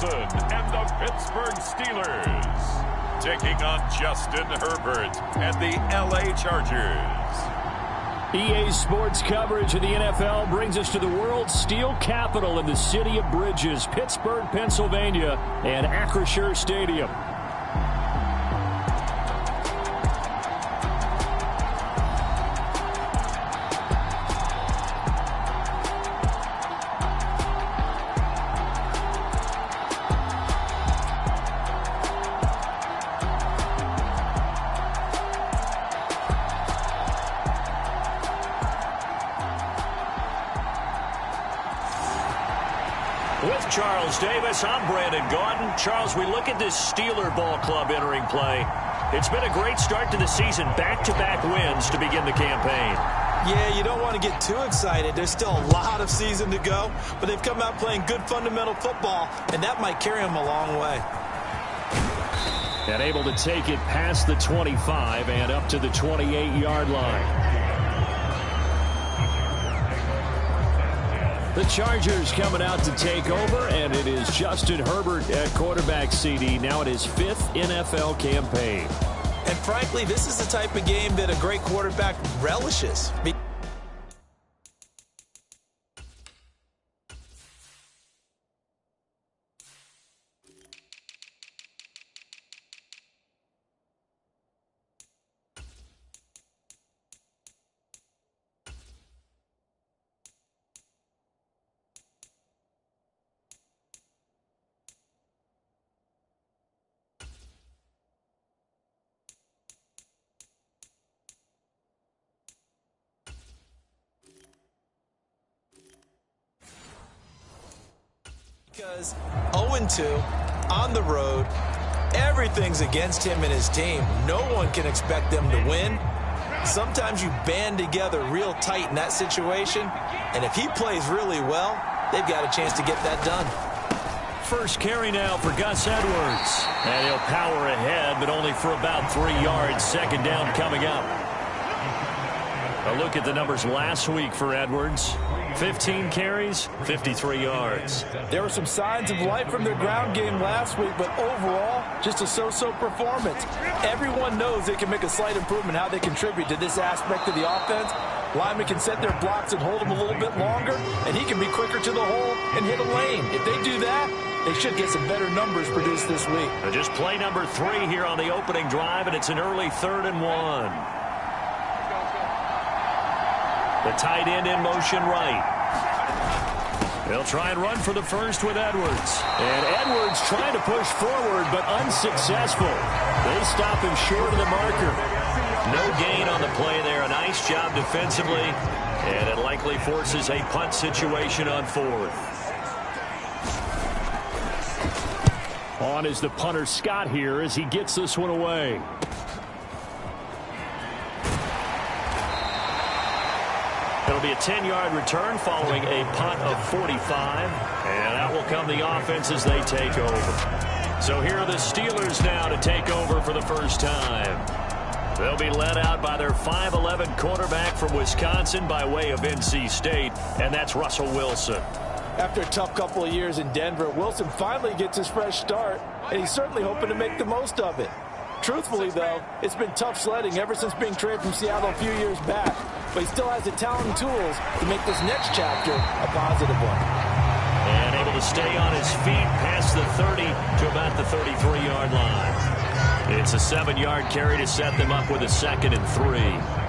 Wilson and the Pittsburgh Steelers, taking on Justin Herbert and the LA Chargers. EA Sports coverage of the NFL brings us to the world's steel capital in the city of bridges, Pittsburgh, Pennsylvania, and Acrisure Stadium. With Charles Davis, I'm Brandon Gaudin. Charles, we look at this Steeler ball club entering play. It's been a great start to the season, back-to-back wins to begin the campaign. Yeah, you don't want to get too excited. There's still a lot of season to go, but they've come out playing good fundamental football, and that might carry them a long way. And able to take it past the 25 and up to the 28-yard line. The Chargers coming out to take over, and it is Justin Herbert at quarterback, CD. Now in his 5th NFL campaign. And frankly, this is the type of game that a great quarterback relishes. Because 0-2 on the road, everything's against him and his team. No one can expect them to win. Sometimes you band together real tight in that situation, and if he plays really well, they've got a chance to get that done. First carry now for Gus Edwards. And he'll power ahead, but only for about 3 yards. Second down coming up. A look at the numbers last week for Edwards. 15 carries, 53 yards. There were some signs of life from their ground game last week, but overall, just a so-so performance. Everyone knows they can make a slight improvement how they contribute to this aspect of the offense. Linemen can set their blocks and hold them a little bit longer, and he can be quicker to the hole and hit a lane. If they do that, they should get some better numbers produced this week. Just play number 3 here on the opening drive, and it's an early 3rd and 1. The tight end in motion right. They'll try and run for the first with Edwards. And Edwards trying to push forward, but unsuccessful. They stop him short of the marker. No gain on the play there. A nice job defensively. And it likely forces a punt situation on 4th. On is the punter Scott here as he gets this one away. It'll be a 10-yard return following a punt of 45. And out will come the offense as they take over. So here are the Steelers now to take over for the first time. They'll be led out by their 5'11" quarterback from Wisconsin by way of NC State, and that's Russell Wilson. After a tough couple of years in Denver, Wilson finally gets his fresh start, and he's certainly hoping to make the most of it. Truthfully, though, it's been tough sledding ever since being traded from Seattle a few years back. But he still has the talent and tools to make this next chapter a positive one. And able to stay on his feet past the 30 to about the 33-yard line. It's a 7-yard carry to set them up with a 2nd and 3.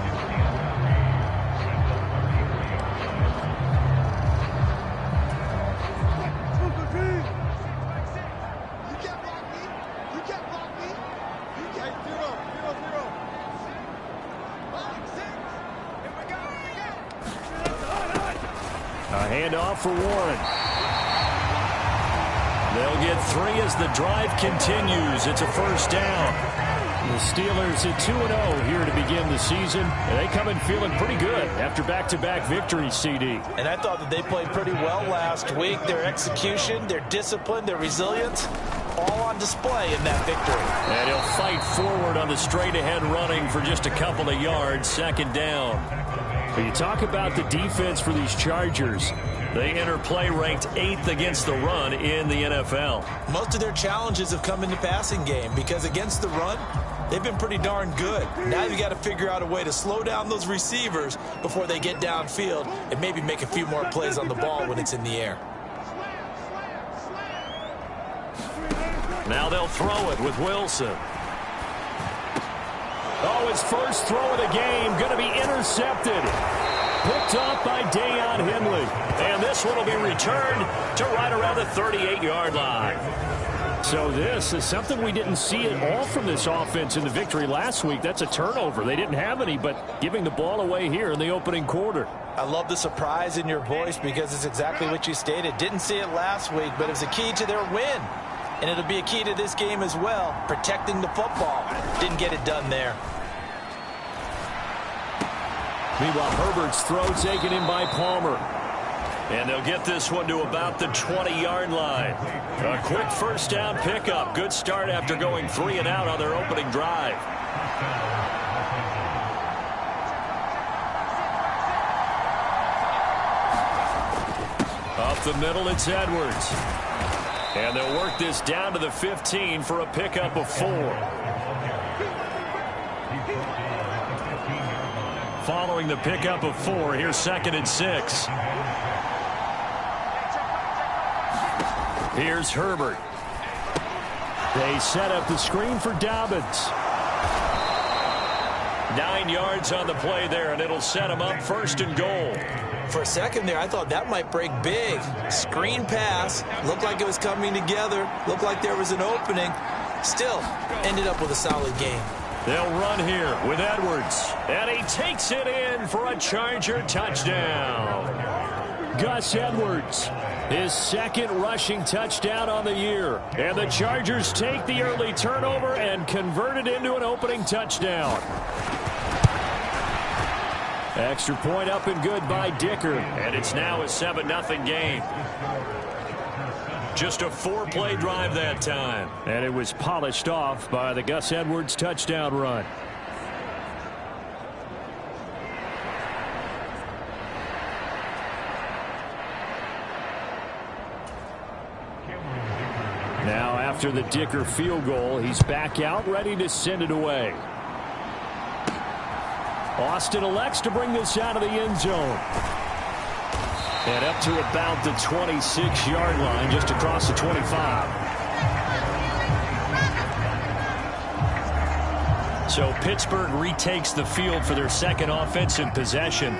Handoff for Warren. They'll get 3 as the drive continues. It's a first down. The Steelers at 2-0 here to begin the season. They come in feeling pretty good after back-to-back victories, CD. And I thought that they played pretty well last week. Their execution, their discipline, their resilience, all on display in that victory. And he'll fight forward on the straight-ahead running for just a couple of yards. Second down. When you talk about the defense for these Chargers, They enter play ranked 8th against the run in the NFL. Most of their challenges have come in the passing game because against the run, they've been pretty darn good. Now you got to figure out a way to slow down those receivers before they get downfield and maybe make a few more plays on the ball when it's in the air. Now they'll throw it with Wilson. Oh, his first throw of the game going to be intercepted. Picked off by Deion Henley. And this one will be returned to right around the 38-yard line. So this is something we didn't see at all from this offense in the victory last week. That's a turnover. They didn't have any, but giving the ball away here in the opening quarter. I love the surprise in your voice because it's exactly what you stated. Didn't see it last week, but it was a key to their win. And it'll be a key to this game as well, protecting the football. Didn't get it done there. Meanwhile, Herbert's throw taken in by Palmer. And they'll get this one to about the 20-yard line. A quick first down pickup. Good start after going 3 and out on their opening drive. Up the middle, it's Edwards. And they'll work this down to the 15 for a pickup of 4. Following the pickup of 4, here's 2nd and 6. Here's Herbert. They set up the screen for Dobbins. 9 yards on the play there, and it'll set them up 1st and goal. For a second there, I thought that might break big. Screen pass. Looked like it was coming together. Looked like there was an opening. Still, ended up with a solid game. They'll run here with Edwards. And he takes it in for a Charger touchdown. Gus Edwards, his 2nd rushing touchdown on the year. And the Chargers take the early turnover and convert it into an opening touchdown. Extra point up and good by Dicker. And it's now a 7-0 game. Just a 4-play drive that time. And it was polished off by the Gus Edwards touchdown run. Now after the Dicker field goal, he's back out ready to send it away. Austin elects to bring this out of the end zone. And up to about the 26-yard line, just across the 25. So Pittsburgh retakes the field for their 2nd offensive possession.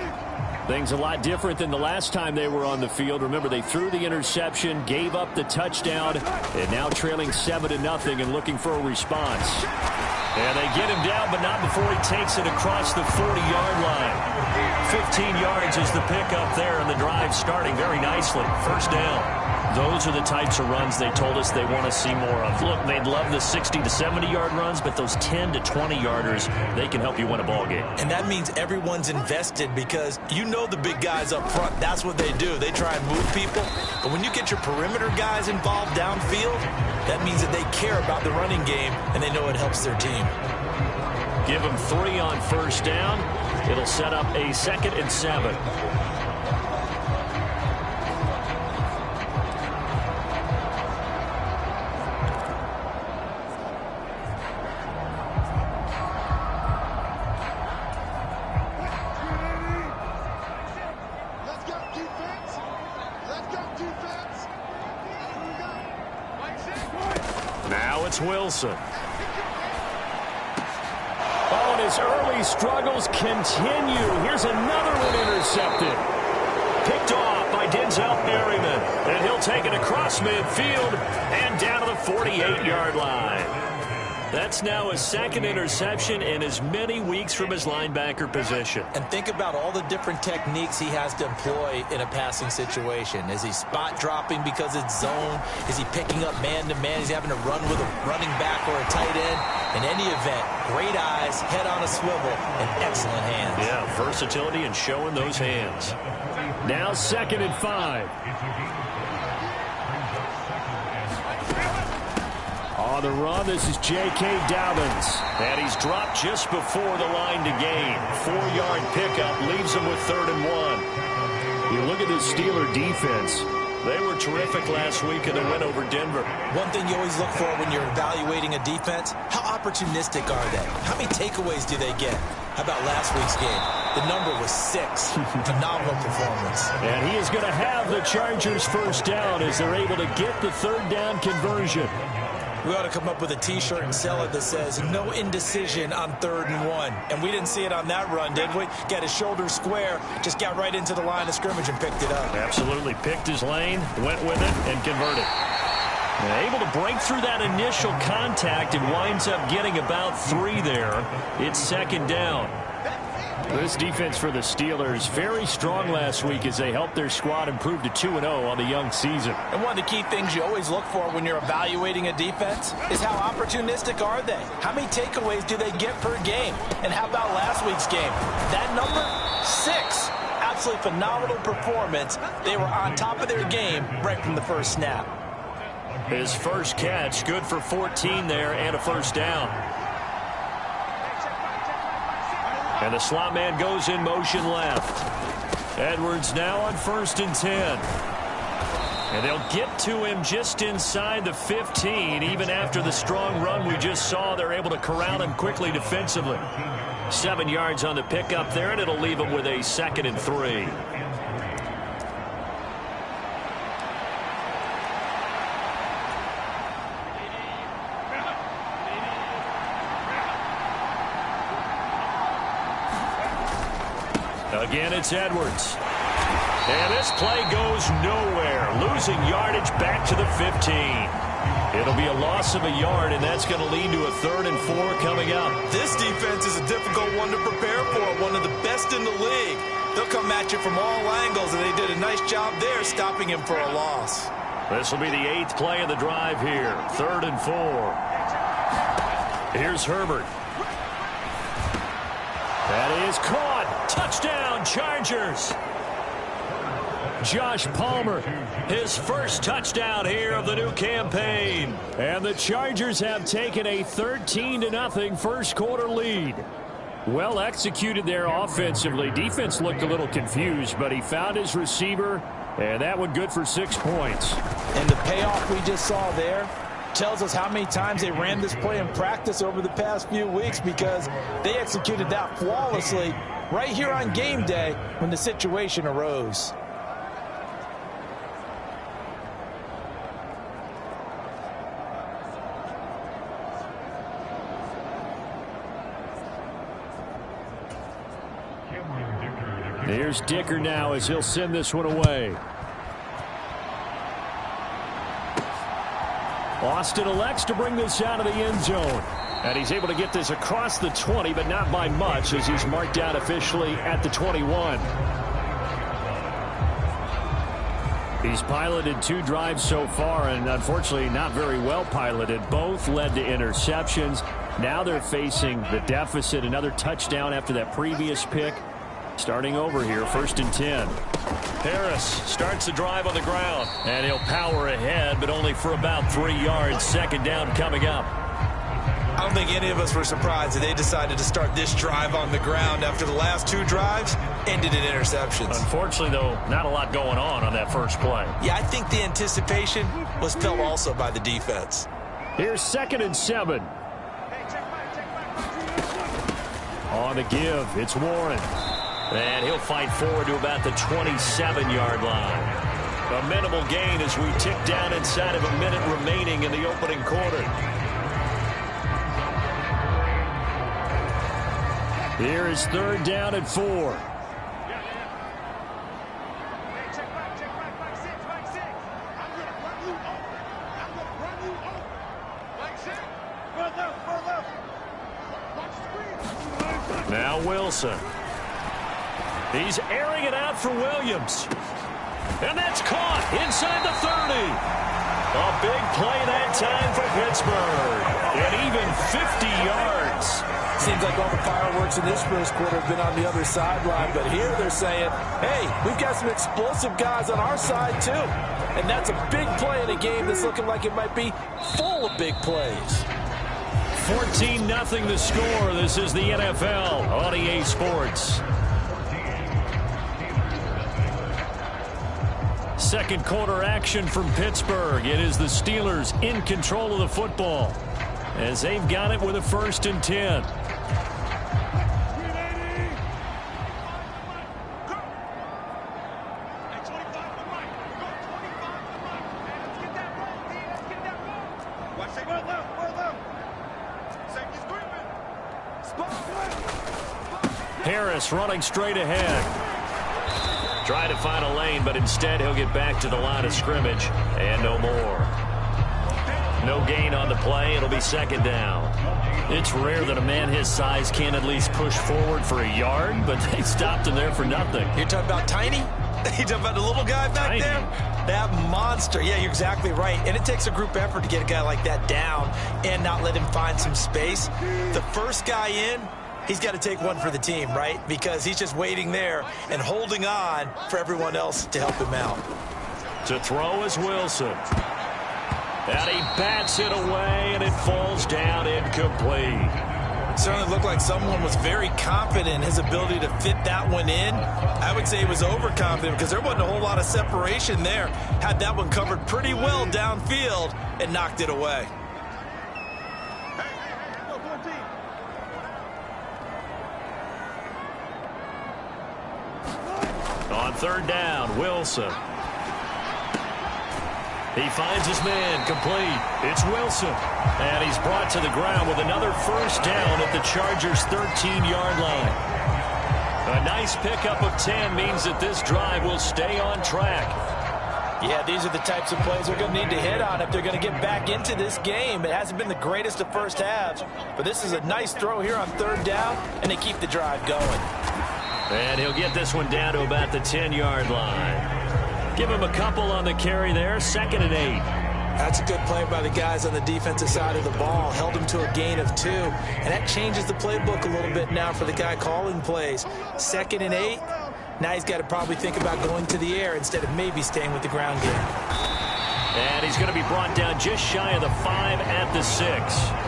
Things a lot different than the last time they were on the field. Remember, they threw the interception, gave up the touchdown, and now trailing 7-0 and looking for a response. And they get him down, but not before he takes it across the 40-yard line. 15 yards is the pickup there, and the drive starting very nicely. 1st down. Those are the types of runs they told us they want to see more of. Look, they'd love the 60 to 70-yard runs, but those 10 to 20-yarders, they can help you win a ball game. And that means everyone's invested because you know the big guys up front. That's what they do. They try and move people. But when you get your perimeter guys involved downfield, that means that they care about the running game, and they know it helps their team. Give them 3 on 1st down. It'll set up a 2nd and 7. Now it's Wilson. Oh, and his early struggles continue. Here's another one intercepted. Picked off by Denzel Perryman. And he'll take it across midfield and down to the 48-yard line. That's now his 2nd interception in as many weeks from his linebacker position. And think about all the different techniques he has to employ in a passing situation. Is he spot dropping because it's zone? Is he picking up man-to-man? Is he having to run with a running back or a tight end? In any event, great eyes, head on a swivel, and excellent hands. Yeah, versatility and showing those hands. Now 2nd and 5. On the run, this is J.K. Dobbins. And he's dropped just before the line to gain. 4-yard pickup leaves him with 3rd and 1. You look at the Steeler defense. They were terrific last week in the win over Denver. One thing you always look for when you're evaluating a defense, how opportunistic are they? How many takeaways do they get? How about last week's game? The number was 6. Phenomenal performance. And he is going to have the Chargers first down as they're able to get the third down conversion. We ought to come up with a T-shirt and sell it that says, no indecision on 3rd and 1. And we didn't see it on that run, did we? Got his shoulders square, just got right into the line of scrimmage and picked it up. Absolutely picked his lane, went with it, and converted. And able to break through that initial contact and winds up getting about 3 there. It's 2nd down. This defense for the Steelers, very strong last week as they helped their squad improve to 2-0 on the young season. And one of the key things you always look for when you're evaluating a defense is how opportunistic are they? How many takeaways do they get per game? And how about last week's game? That number, 6. Absolutely phenomenal performance. They were on top of their game right from the first snap. His first catch, good for 14 there and a first down. And the slot man goes in motion left. Edwards now on 1st and 10. And they'll get to him just inside the 15. Even after the strong run we just saw, they're able to corral him quickly defensively. 7 yards on the pickup there, and it'll leave him with a 2nd and 3. Again, it's Edwards. And this play goes nowhere. Losing yardage back to the 15. It'll be a loss of a yard, and that's going to lead to a 3rd and 4 coming up. This defense is a difficult one to prepare for. One of the best in the league. They'll come at you from all angles, and they did a nice job there stopping him for a loss. This will be the 8th play of the drive here. 3rd and 4. Here's Herbert. That is caught. Touchdown, Chargers. Josh Palmer, his first touchdown here of the new campaign. And the Chargers have taken a 13-0 first quarter lead. Well executed there offensively. Defense looked a little confused, but he found his receiver, and that one good for 6 points. And the payoff we just saw there tells us how many times they ran this play in practice over the past few weeks, because they executed that flawlessly right here on game day when the situation arose. Here's Dicker now as he'll send this one away. Austin elects to bring this out of the end zone. And he's able to get this across the 20, but not by much, as he's marked out officially at the 21. He's piloted 2 drives so far, and unfortunately not very well piloted. Both led to interceptions. Now they're facing the deficit. Another touchdown after that previous pick. Starting over here, 1st and 10. Harris starts the drive on the ground, and he'll power ahead, but only for about 3 yards. 2nd down coming up. I don't think any of us were surprised that they decided to start this drive on the ground after the last 2 drives ended in interceptions. Unfortunately, though, not a lot going on that first play. Yeah, I think the anticipation was felt also by the defense. Here's 2nd and 7. On the give, it's Warren. And he'll fight forward to about the 27-yard line. A minimal gain as we tick down inside of a minute remaining in the opening quarter. Here is 3rd down and 4. Now Wilson. He's airing it out for Williams. And that's caught inside the 30. A big play that time for Pittsburgh. And even 50 yards. Seems like all the fireworks in this first quarter have been on the other sideline, but here they're saying, hey, we've got some explosive guys on our side too. And that's a big play in a game that's looking like it might be full of big plays. 14-0 the score. This is the NFL on EA Sports. second quarter action from Pittsburgh. It is the Steelers in control of the football as they've got it with a 1st and 10. Harris running straight ahead. Trying to find a lane, but instead he'll get back to the line of scrimmage and no more. No gain on the play. It'll be 2nd down. It's rare that a man his size can't at least push forward for a yard, but they stopped him there for nothing. You're talking about Tiny? You're talking about the little guy back there? That monster. Yeah, you're exactly right. And it takes a group effort to get a guy like that down and not let him find some space. The first guy in, he's got to take one for the team, right? Because he's just waiting there and holding on for everyone else to help him out. To throw is Wilson. And he bats it away, and it falls down incomplete. It certainly looked like someone was very confident in his ability to fit that one in. I would say he was overconfident because there wasn't a whole lot of separation there. Had that one covered pretty well downfield and knocked it away. On 3rd down, Wilson. He finds his man, complete. It's Wilson. And he's brought to the ground with another 1st down at the Chargers' 13-yard line. A nice pickup of 10 means that this drive will stay on track. Yeah, these are the types of plays they're going to need to hit on if they're going to get back into this game. It hasn't been the greatest of first halves, but this is a nice throw here on 3rd down, and they keep the drive going. And he'll get this one down to about the 10-yard line. Give him a couple on the carry there. 2nd and 8. That's a good play by the guys on the defensive side of the ball. Held him to a gain of 2. And that changes the playbook a little bit now for the guy calling plays. 2nd and 8. Now he's got to probably think about going to the air instead of maybe staying with the ground game. And he's going to be brought down just shy of the 5 at the 6.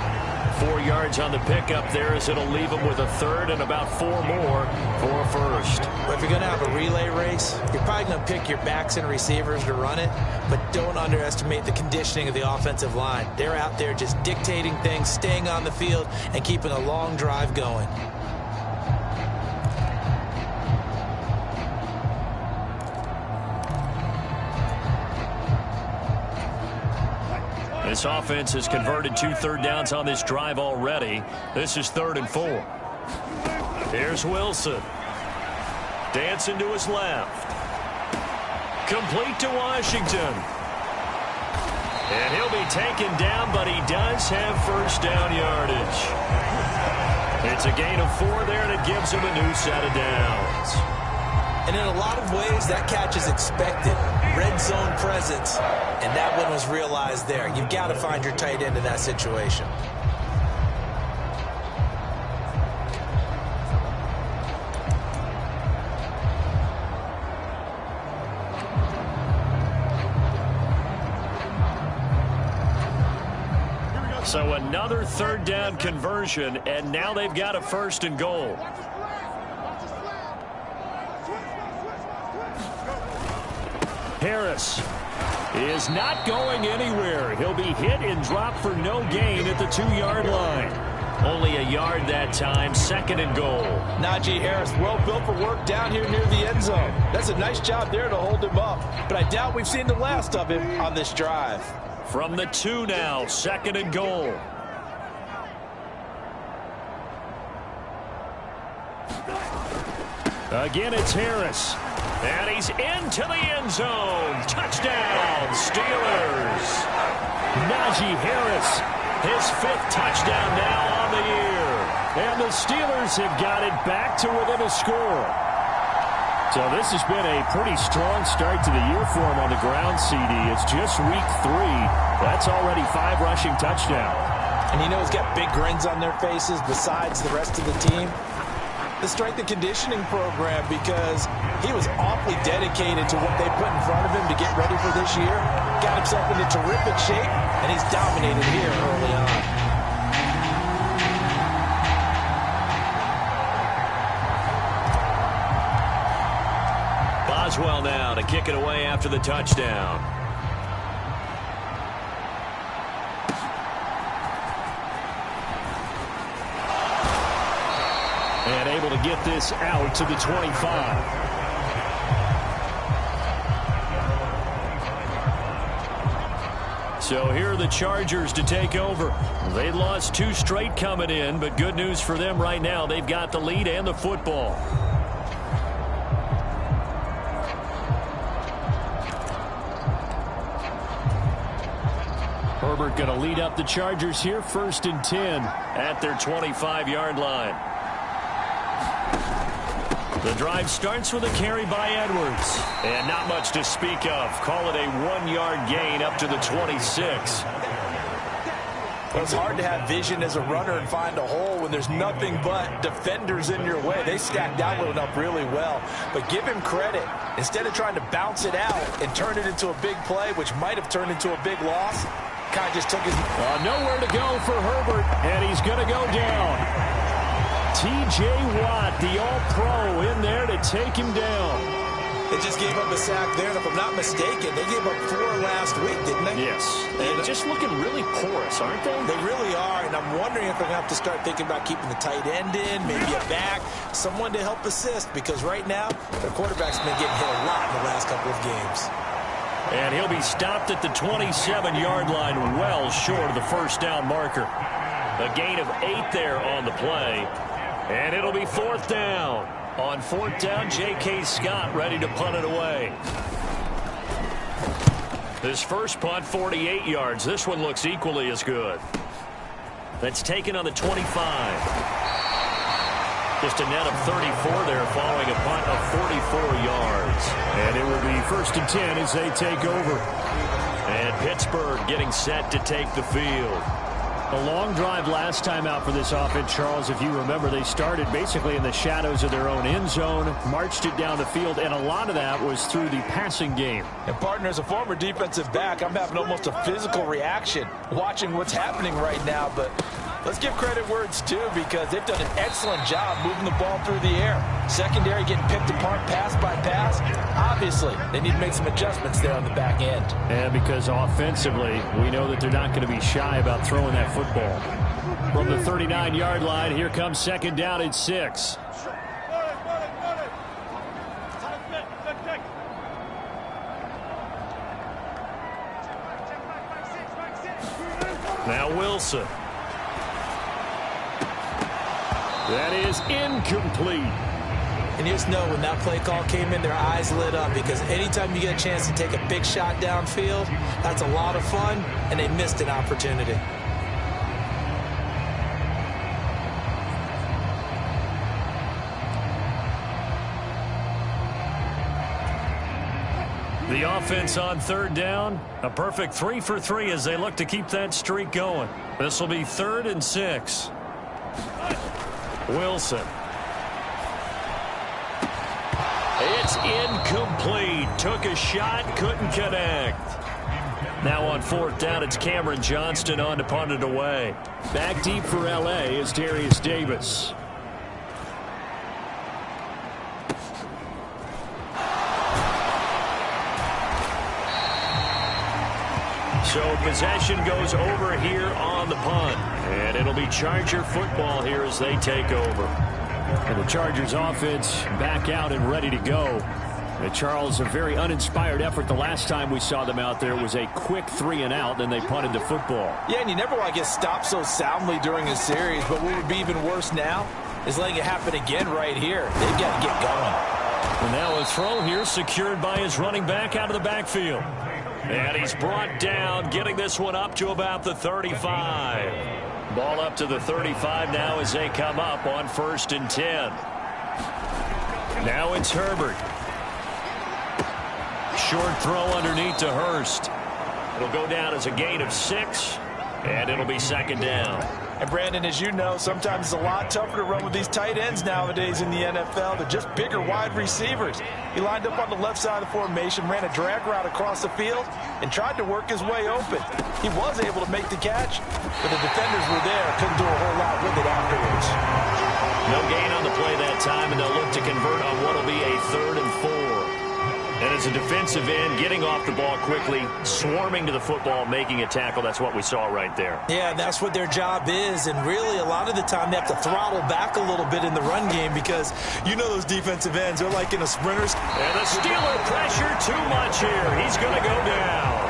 4 yards on the pickup there as it'll leave him with a 3rd and about 4 more for a 1st. But if you're going to have a relay race, you're probably going to pick your backs and receivers to run it, but don't underestimate the conditioning of the offensive line. They're out there just dictating things, staying on the field, and keeping a long drive going. This offense has converted 2 third downs on this drive already. This is 3rd and 4. Here's Wilson. Dancing to his left. Complete to Washington. And he'll be taken down, but he does have 1st down yardage. It's a gain of 4 there, and it gives him a new set of downs. And in a lot of ways, that catch is expected. Red zone presence, and that one was realized there. You've got to find your tight end in that situation. So another 3rd down conversion, and now they've got a 1st and goal. Harris is not going anywhere. He'll be hit and dropped for no gain at the 2-yard line. Only a yard that time, 2nd and goal. Najee Harris, well built for work down here near the end zone. That's a nice job there to hold him up. But I doubt we've seen the last of him on this drive. From the 2 now, 2nd and goal. Again, it's Harris. And he's into the end zone. Touchdown, Steelers. Najee Harris, his 5th touchdown now on the year. And the Steelers have got it back to within a score. So this has been a pretty strong start to the year for him on the ground, CD. It's just week 3. That's already 5 rushing touchdowns. And you know he's got big grins on their faces besides the rest of the team. The strength and conditioning program, because he was awfully dedicated to what they put in front of him to get ready for this year. Got himself into terrific shape, and he's dominated here early on. Boswell now to kick it away after the touchdown. And able to get this out to the 25. So here are the Chargers to take over. They lost 2 straight coming in, but good news for them right now. They've got the lead and the football. Herbert going to lead up the Chargers here, 1st and 10 at their 25-yard line. The drive starts with a carry by Edwards. And not much to speak of. Call it a 1-yard gain up to the 26. Well, it's hard to have vision as a runner and find a hole when there's nothing but defenders in your way. They stacked that one up really well. But give him credit. Instead of trying to bounce it out and turn it into a big play, which might have turned into a big loss, kind of just took his... nowhere to go for Herbert, and he's going to go down. T.J. Watt, the All-Pro, in there to take him down. They just gave up a sack there, and if I'm not mistaken, they gave up 4 last week, didn't they? Yes. They're just looking really porous, aren't they? They really are, and I'm wondering if they're going to have to start thinking about keeping the tight end in, maybe a back, someone to help assist, because right now, their quarterback's been getting hit a lot in the last couple of games. And he'll be stopped at the 27-yard line, well short of the first down marker. A gain of 8 there on the play. And it'll be 4th down. On 4th down, J.K. Scott ready to punt it away. This first punt, 48 yards. This one looks equally as good. That's taken on the 25. Just a net of 34 there following a punt of 44 yards. And it will be 1st and 10 as they take over. And Pittsburgh getting set to take the field. A long drive last time out for this offense, Charles. If you remember, they started basically in the shadows of their own end zone, marched it down the field, and a lot of that was through the passing game. And, partner, as a former defensive back, I'm having almost a physical reaction watching what's happening right now. But let's give credit where it's due, because they've done an excellent job moving the ball through the air. Secondary getting picked apart pass by pass. Obviously, they need to make some adjustments there on the back end. And because offensively, we know that they're not going to be shy about throwing that football. From the 39-yard line, here comes 2nd down and 6. Now Wilson. That is incomplete. And you just know when that play call came in, their eyes lit up, because anytime you get a chance to take a big shot downfield, that's a lot of fun, and they missed an opportunity. The offense on 3rd down, a perfect 3 for 3 as they look to keep that streak going. This will be 3rd and 6. Wilson. It's incomplete. Took a shot, couldn't connect. Now on 4th down, it's Cameron Johnston on to punt it away. Back deep for L.A. is Darius Davis. So possession goes over here on the punt. And it'll be Charger football here as they take over. And the Chargers offense back out and ready to go. And Charles, a very uninspired effort the last time we saw them out there. It was a quick 3 and out, then they punted the football. Yeah, and you never want to get stopped so soundly during a series, but what would be even worse now is letting it happen again right here. They've got to get going. And now a throw here secured by his running back out of the backfield. And he's brought down, getting this one up to about the 35. Ball up to the 35 now as they come up on 1st and 10. Now it's Herbert. Short throw underneath to Hurst. It'll go down as a gain of 6, and it'll be 2nd down. And, Brandon, as you know, sometimes it's a lot tougher to run with these tight ends nowadays in the NFL. They're just bigger wide receivers. He lined up on the left side of the formation, ran a drag route across the field, and tried to work his way open. He was able to make the catch, but the defenders were there. Couldn't do a whole lot with it afterwards. No gain on the play that time, and they'll look to convert on what will be a 3rd and 4. And as a defensive end, getting off the ball quickly, swarming to the football, making a tackle, that's what we saw right there. Yeah, that's what their job is. And really, a lot of the time, they have to throttle back a little bit in the run game because you know those defensive ends, they're like in a sprinter's. And the Steeler pressure too much here. He's going to go down.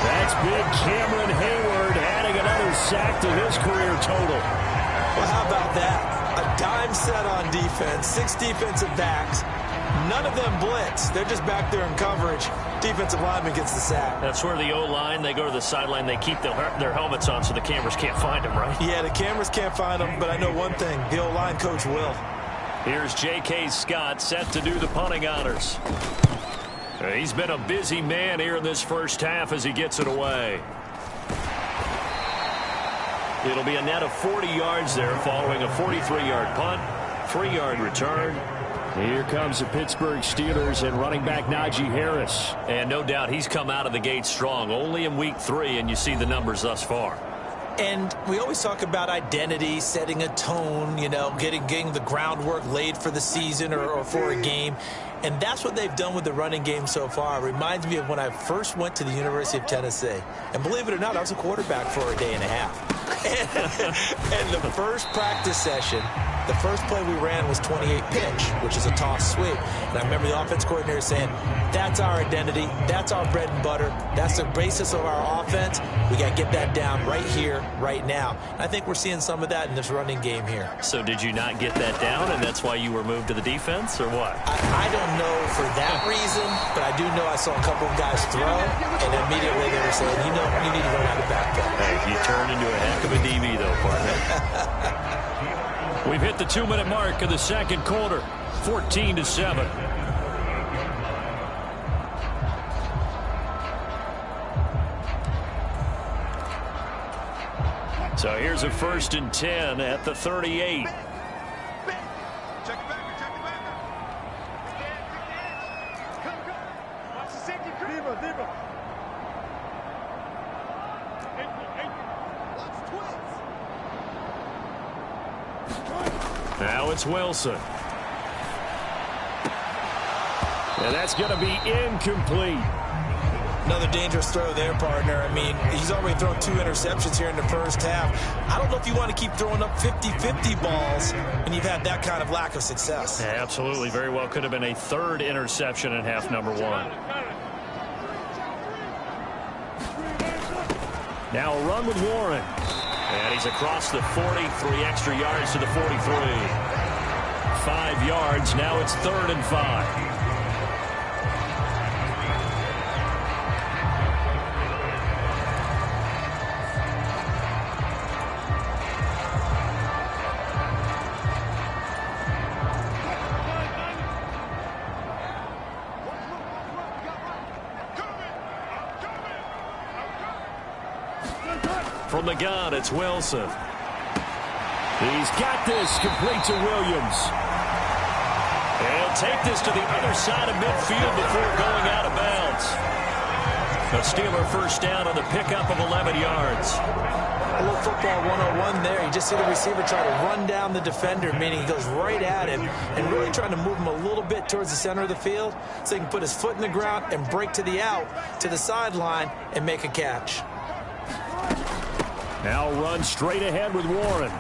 That's big Cameron Hayward adding another sack to his career total. Well, how about that? A dime set on defense, 6 defensive backs. None of them blitz. They're just back there in coverage. Defensive lineman gets the sack. That's where the O-line, they go to the sideline, they keep their helmets on so the cameras can't find them, right? Yeah, the cameras can't find them, but I know one thing. The O-line coach will. Here's J.K. Scott set to do the punting honors. He's been a busy man here in this first half as he gets it away. It'll be a net of 40 yards there following a 43-yard punt, 3-yard return. Here comes the Pittsburgh Steelers and running back Najee Harris. And no doubt he's come out of the gate strong. Only in week 3, and you see the numbers thus far. And we always talk about identity, setting a tone, you know, getting the groundwork laid for the season or for a game. And that's what they've done with the running game so far. It reminds me of when I first went to the University of Tennessee. And believe it or not, I was a quarterback for a day and a half. And the first practice session, the first play we ran was 28 pitch, which is a toss sweep. And I remember the offense coordinator saying, that's our identity, that's our bread and butter, that's the basis of our offense. We got to get that down right here, right now. And I think we're seeing some of that in this running game here. So did you not get that down, and that's why you were moved to the defense, or what? I don't know for that reason, but I do know I saw a couple of guys throw, and immediately they were saying, you know, you need to learn how to back up. Hey, you turned into a heck of a DB, though, partner. We've hit the 2-minute mark of the second quarter, 14-7. So here's a 1st and 10 at the 38. Now it's Wilson. And that's going to be incomplete. Another dangerous throw there, partner. I mean, he's already thrown 2 interceptions here in the first half. I don't know if you want to keep throwing up 50-50 balls when you've had that kind of lack of success. Yeah, absolutely. Very well could have been a 3rd interception in half number 1. Now a run with Warren. And he's across the 40, 3 extra yards to the 43. 5 yards, now it's 3rd and 5. From the gun, it's Wilson. He's got this, complete to Williams. And he'll take this to the other side of midfield before going out of bounds. A Steeler first down on the pickup of 11 yards. A little football 101 there. You just see the receiver try to run down the defender, meaning he goes right at him and really trying to move him a little bit towards the center of the field so he can put his foot in the ground and break to the out, to the sideline, and make a catch. Now run straight ahead with Warren.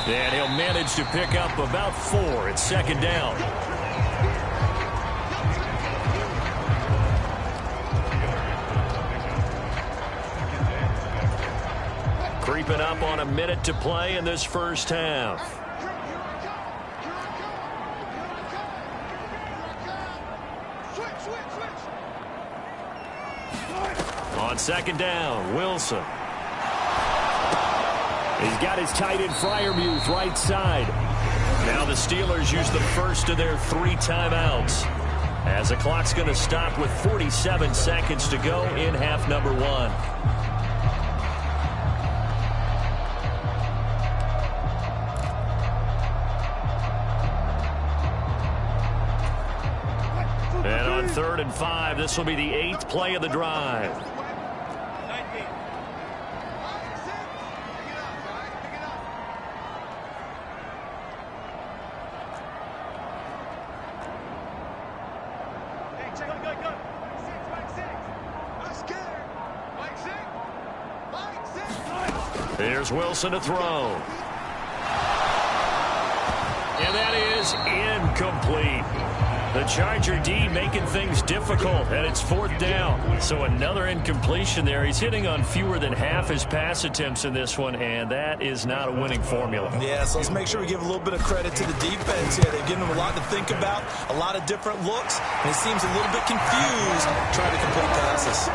And he'll manage to pick up about 4. It's 2nd down. Creeping up on a minute to play in this first half. On 2nd down, Wilson. He's got his tight end Freiermuth right side. Now the Steelers use the first of their 3 timeouts as the clock's going to stop with 47 seconds to go in half number 1. And on 3rd and 5, this will be the 8th play of the drive. Here's Wilson to throw. And that is incomplete. The Charger D making things difficult, and it's 4th down. So another incompletion there. He's hitting on fewer than half his pass attempts in this one, and that is not a winning formula. Yeah, so let's make sure we give a little bit of credit to the defense here. They've given him a lot to think about, a lot of different looks, and he seems a little bit confused trying to complete passes.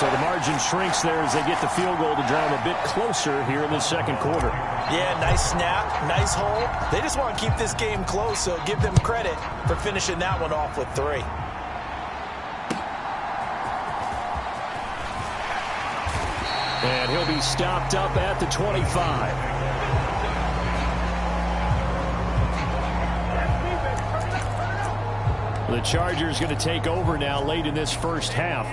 So the margin shrinks there as they get the field goal to draw them a bit closer here in the second quarter. Yeah, nice snap, nice hole. They just want to keep this game close, so give them credit for finishing that one off with 3. And he'll be stopped up at the 25. The Chargers going to take over now late in this first half.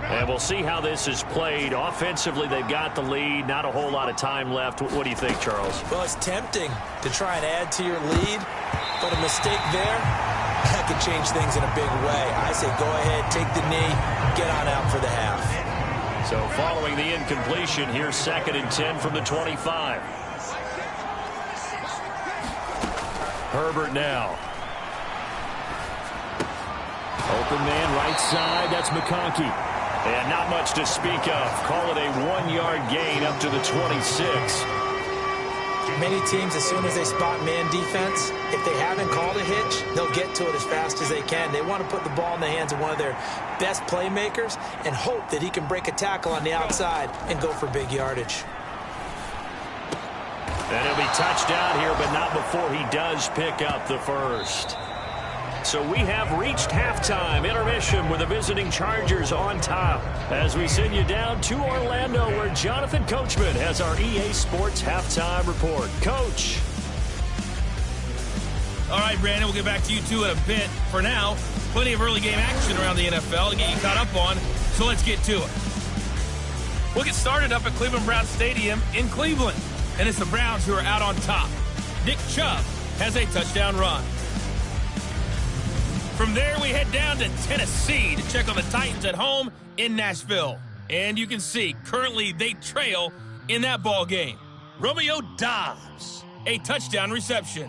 And we'll see how this is played. Offensively, they've got the lead. Not a whole lot of time left. What do you think, Charles? Well, it's tempting to try and add to your lead, but a mistake there, that could change things in a big way. I say go ahead, take the knee, get on out for the half. So following the incompletion, here's 2nd and 10 from the 25. Herbert now. Open man right side. That's McConkey. And not much to speak of. Call it a 1-yard gain up to the 26. Many teams, as soon as they spot man defense, if they haven't called a hitch, they'll get to it as fast as they can. They want to put the ball in the hands of one of their best playmakers and hope that he can break a tackle on the outside and go for big yardage. And he'll be touched out here, but not before he does pick up the first. So we have reached halftime intermission with the visiting Chargers on top as we send you down to Orlando where Jonathan Coachman has our EA Sports halftime report. Coach. All right, Brandon, we'll get back to you two in a bit. For now, plenty of early game action around the NFL to get you caught up on, so let's get to it. We'll get started up at Cleveland Browns Stadium in Cleveland, and it's the Browns who are out on top. Nick Chubb has a touchdown run. From there, we head down to Tennessee to check on the Titans at home in Nashville. And you can see, currently they trail in that ball game. Romeo Doubs, a touchdown reception.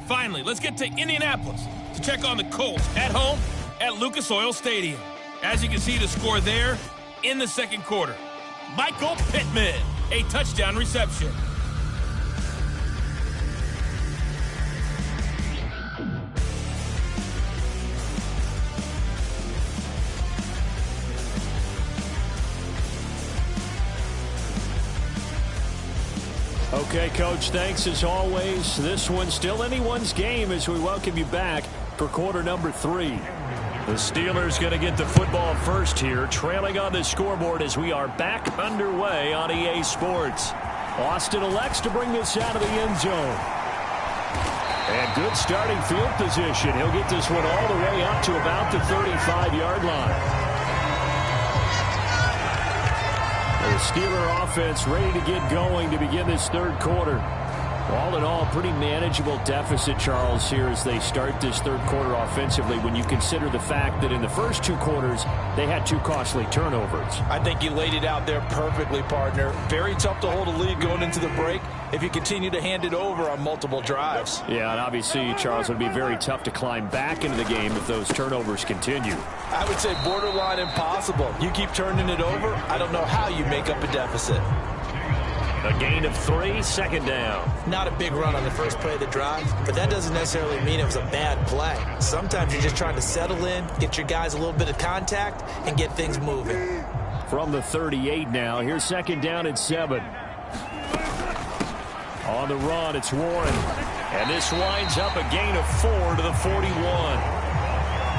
Finally, let's get to Indianapolis to check on the Colts at home at Lucas Oil Stadium. As you can see, the score there in the second quarter. Michael Pittman, a touchdown reception. Okay, Coach, thanks as always. This one's still anyone's game as we welcome you back for quarter number 3. The Steelers going to get the football first here, trailing on the scoreboard as we are back underway on EA Sports. Austin elects to bring this out of the end zone. And good starting field position. He'll get this one all the way up to about the 35-yard line. The Steeler offense ready to get going to begin this third quarter. All in all, pretty manageable deficit, Charles, here as they start this third quarter offensively when you consider the fact that in the first 2 quarters, they had 2 costly turnovers. I think you laid it out there perfectly, partner. Very tough to hold a lead going into the break if you continue to hand it over on multiple drives. Yeah, and obviously, Charles, it would be very tough to climb back into the game if those turnovers continue. I would say borderline impossible. You keep turning it over, I don't know how you make up a deficit. A gain of 3, second down. Not a big run on the first play of the drive, but that doesn't necessarily mean it was a bad play. Sometimes you're just trying to settle in, get your guys a little bit of contact, and get things moving. From the 38 now, here's second down and 7. On the run, it's Warren. And this winds up a gain of 4 to the 41.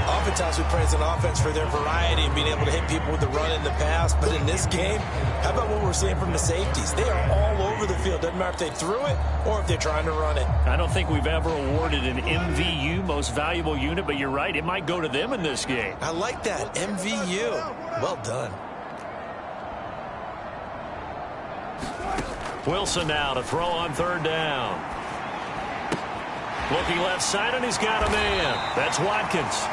Oftentimes we praise an offense for their variety and being able to hit people with the run and the pass. But in this game, how about what we're seeing from the safeties? They are all over the field. Doesn't matter if they threw it or if they're trying to run it. I don't think we've ever awarded an MVU, most valuable unit, but you're right. It might go to them in this game. I like that. MVU. Well done. Wilson now to throw on third down. Looking left side, and he's got a man. That's Watkins.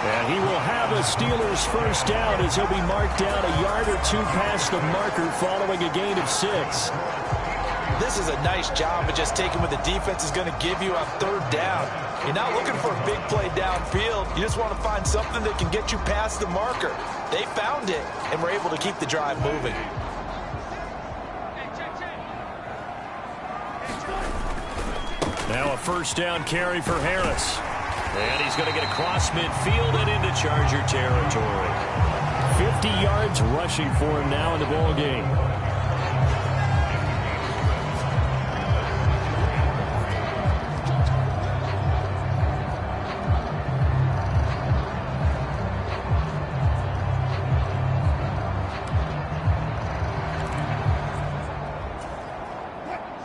And he will have a Steelers first down as he'll be marked down a yard or two past the marker following a gain of 6. This is a nice job of just taking what the defense is going to give you on third down. You're not looking for a big play downfield. You just want to find something that can get you past the marker. They found it and were able to keep the drive moving. Now a first down carry for Harris. And he's going to get across midfield and into Charger territory. 50 yards rushing for him now in the ball game.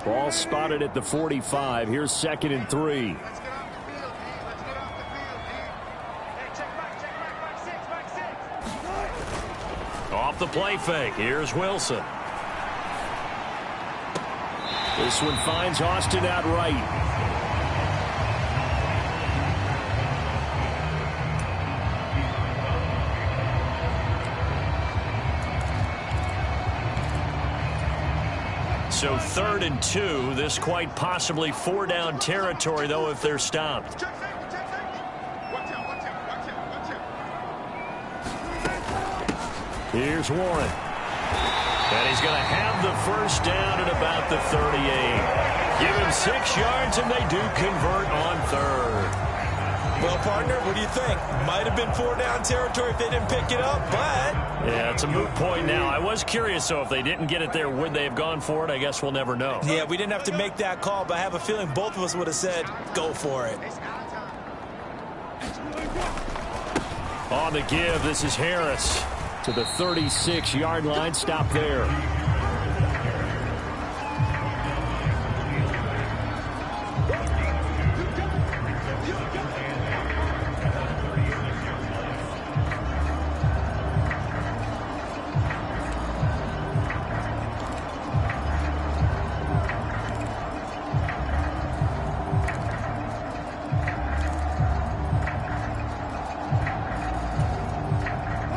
Ball spotted at the 45. Here's 2nd and 3. Off the play fake. Here's Wilson. This one finds Austin out right. So 3rd and 2. This quite possibly 4-down territory, though, if they're stopped. Here's Warren. And he's going to have the first down at about the 38. Give him 6 yards, and they do convert on 3rd. Well, partner, what do you think? Might have been 4-down territory if they didn't pick it up, but... Yeah, it's a moot point now. I was curious, so if they didn't get it there, would they have gone for it? I guess we'll never know. Yeah, we didn't have to make that call, but I have a feeling both of us would have said, go for it. On the give, this is Harris to the 36-yard line. Stop there.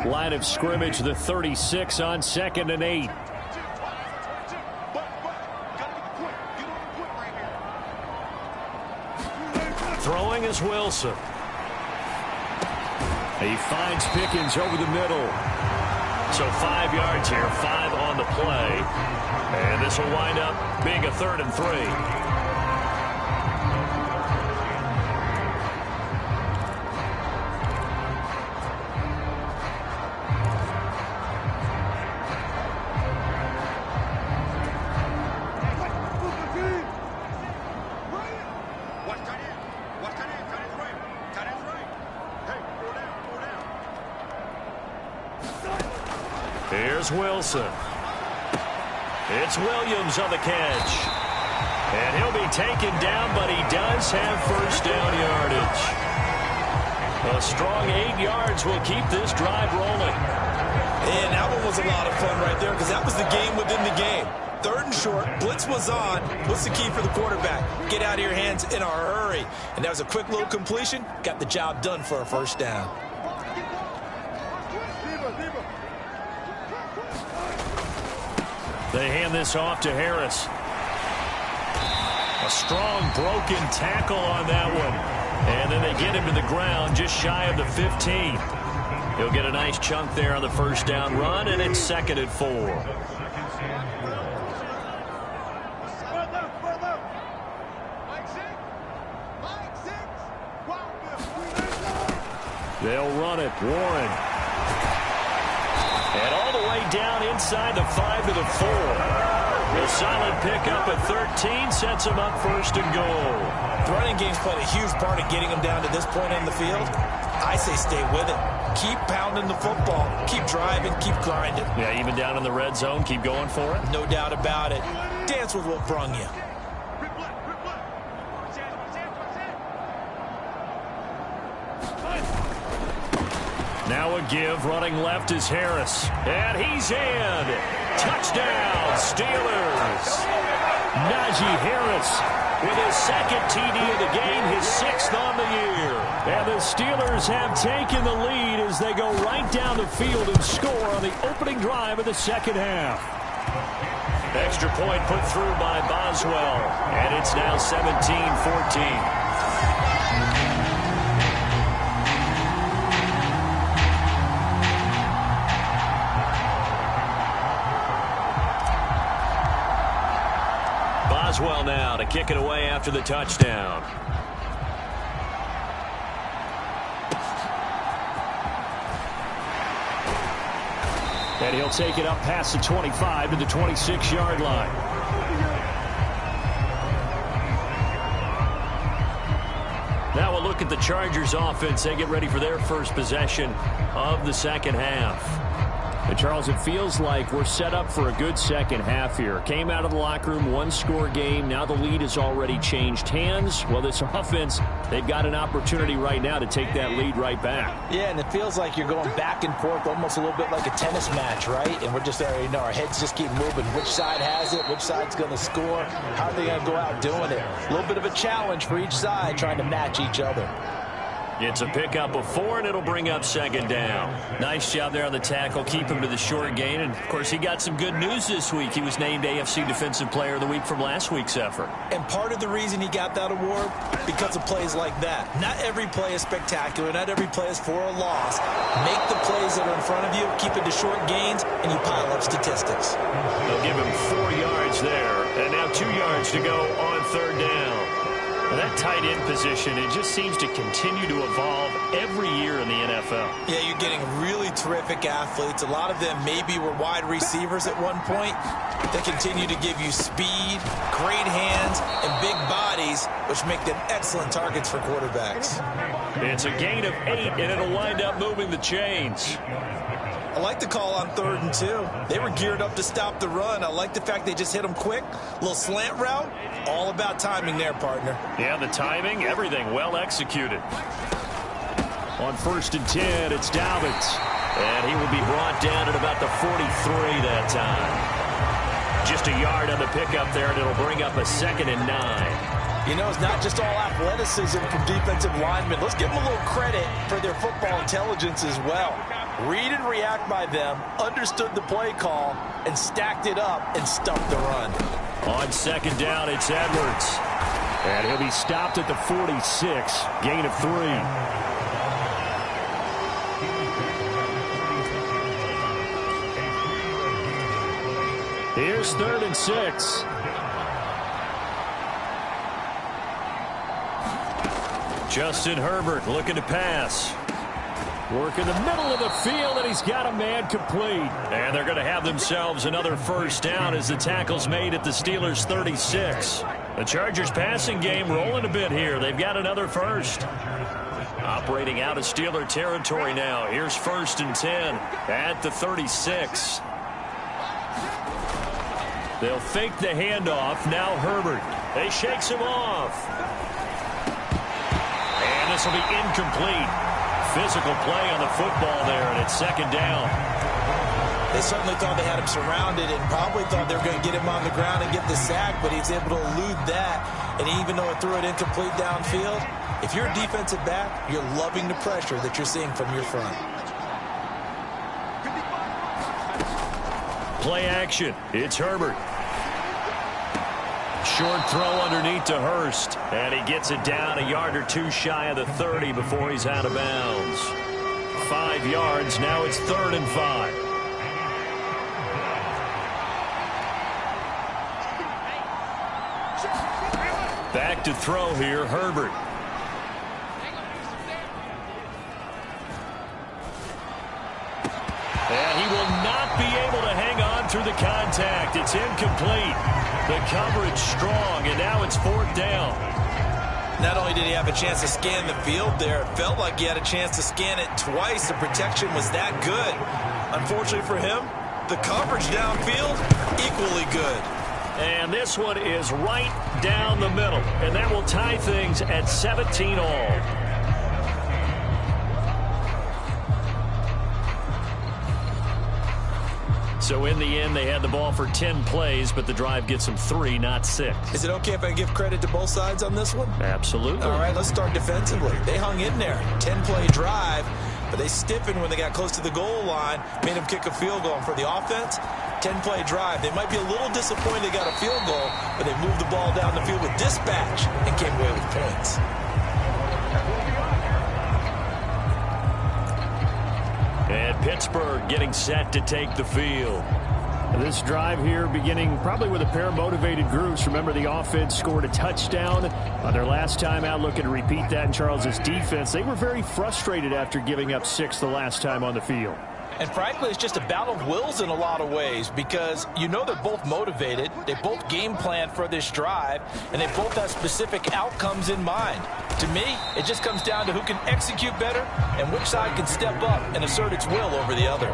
Line of scrimmage, the 36 on 2nd and 8. Throwing is Wilson. He finds Pickens over the middle. So 5 yards here, 5 on the play. And this will wind up being a 3rd and 3. Here's Wilson. It's Williams on the catch. And he'll be taken down, but he does have first down yardage. A strong 8 yards will keep this drive rolling. And that one was a lot of fun right there because that was the game within the game. 3rd and short, blitz was on. What's the key for the quarterback? Get out of your hands in a hurry. And that was a quick little completion. Got the job done for a first down. They hand this off to Harris. A strong broken tackle on that one. And then they get him to the ground just shy of the 15. He'll get a nice chunk there on the first down run, and it's 2nd and 4. They'll run it. Warren. And all the way down inside the 5 to the 4. A solid pickup at 13 sets him up 1st and goal. The running game's played a huge part in getting him down to this point on the field. I say stay with it. Keep pounding the football. Keep driving. Keep grinding. Yeah, even down in the red zone, keep going for it. No doubt about it. Dance with what brung you. Now a give, running left is Harris. And he's in. Touchdown, Steelers. Najee Harris with his second TD of the game, his 6th on the year. And the Steelers have taken the lead as they go right down the field and score on the opening drive of the second half. Extra point put through by Boswell, and it's now 17-14. Boswell now to kick it away after the touchdown. And he'll take it up past the 25 to the 26-yard line. Now we'll look at the Chargers offense. They get ready for their first possession of the second half. And Charles, it feels like we're set up for a good second half here. Came out of the locker room, one-score game. Now the lead has already changed hands. Well, this offense, they've got an opportunity right now to take that lead right back. Yeah, and it feels like you're going back and forth almost a little bit like a tennis match, right? And we're just already know our heads just keep moving. Which side has it? Which side's going to score? How are they going to go out doing it? A little bit of a challenge for each side trying to match each other. It's a pickup of 4, and it'll bring up second down. Nice job there on the tackle. Keep him to the short gain. And, of course, he got some good news this week. He was named AFC Defensive Player of the Week from last week's effort. And part of the reason he got that award, because of plays like that. Not every play is spectacular. Not every play is for a loss. Make the plays that are in front of you, keep it to short gains, and you pile up statistics. They'll give him 4 yards there, and now 2 yards to go on third down. Well, that tight end position, it just seems to continue to evolve every year in the NFL. Yeah, you're getting really terrific athletes. A lot of them maybe were wide receivers at one point. They continue to give you speed, great hands, and big bodies, which make them excellent targets for quarterbacks. It's a gain of 8, and it'll wind up moving the chains. I like the call on 3rd and 2. They were geared up to stop the run. I like the fact they just hit them quick. Little slant route. All about timing there, partner. Yeah, the timing, everything well executed. On 1st and 10, it's Dobbins. And he will be brought down at about the 43 that time. Just a yard on the pickup there, and it'll bring up a 2nd and 9. You know, it's not just all athleticism from defensive linemen. Let's give them a little credit for their football intelligence as well. Read and react by them, understood the play call, and stacked it up and stuffed the run. On 2nd down, it's Edwards. And he'll be stopped at the 46, gain of 3. Here's 3rd and 6. Justin Herbert looking to pass. Work in the middle of the field, and he's got a man complete. And they're going to have themselves another first down as the tackle's made at the Steelers' 36. The Chargers passing game rolling a bit here. They've got another first. Operating out of Steeler territory now. Here's 1st and 10 at the 36. They'll fake the handoff. Now Herbert. They shakes him off. And this will be incomplete. Physical play on the football there, and it's 2nd down. They certainly thought they had him surrounded and probably thought they were going to get him on the ground and get the sack, but he's able to elude that. And even though it threw it incomplete downfield, if you're a defensive back, you're loving the pressure that you're seeing from your front. Play action. It's Herbert. Short throw underneath to Hurst. And he gets it down a yard or 2 shy of the 30 before he's out of bounds. 5 yards. Now it's 3rd and 5. Back to throw here, Herbert. And he will not be able to hang on through the contact. It's incomplete. The coverage strong, and now it's 4th down. Not only did he have a chance to scan the field there, it felt like he had a chance to scan it twice. The protection was that good. Unfortunately for him, the coverage downfield, equally good. And this one is right down the middle, and that will tie things at 17 all. So in the end, they had the ball for 10 plays, but the drive gets them 3, not 6. Is it okay if I give credit to both sides on this one? Absolutely. All right, let's start defensively. They hung in there. 10-play drive, but they stiffened when they got close to the goal line, made them kick a field goal. And for the offense, 10-play drive. They might be a little disappointed they got a field goal, but they moved the ball down the field with dispatch and came away with points. And Pittsburgh getting set to take the field. This drive here beginning probably with a pair of motivated groups. Remember, the offense scored a touchdown on their last time out. Looking to repeat that in Charles's defense. They were very frustrated after giving up 6 the last time on the field. And frankly, it's just a battle of wills in a lot of ways because you know they're both motivated. They both game plan for this drive, and they both have specific outcomes in mind. To me, it just comes down to who can execute better and which side can step up and assert its will over the other.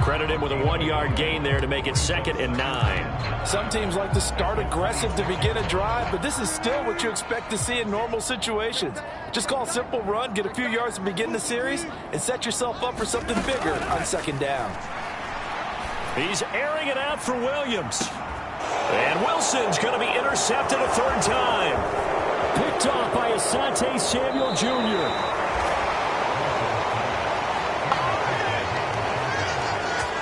Credit him with a 1-yard gain there to make it 2nd and 9. Some teams like to start aggressive to begin a drive, but this is still what you expect to see in normal situations. Just call a simple run, get a few yards to begin the series, and set yourself up for something bigger on 2nd down. He's airing it out for Williams. And Wilson's going to be intercepted a 3rd time. Picked off by Asante Samuel Jr.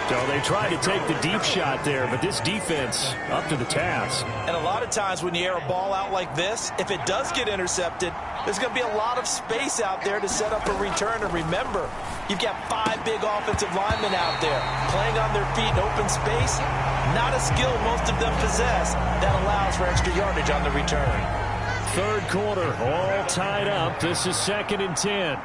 So they tried to take the deep shot there, but this defense up to the task. And a lot of times when you air a ball out like this, if it does get intercepted, there's going to be a lot of space out there to set up a return. And remember, you've got 5 big offensive linemen out there playing on their feet in open space. Not a skill most of them possess that allows for extra yardage on the return. 3rd quarter, all tied up. This is 2nd and 10.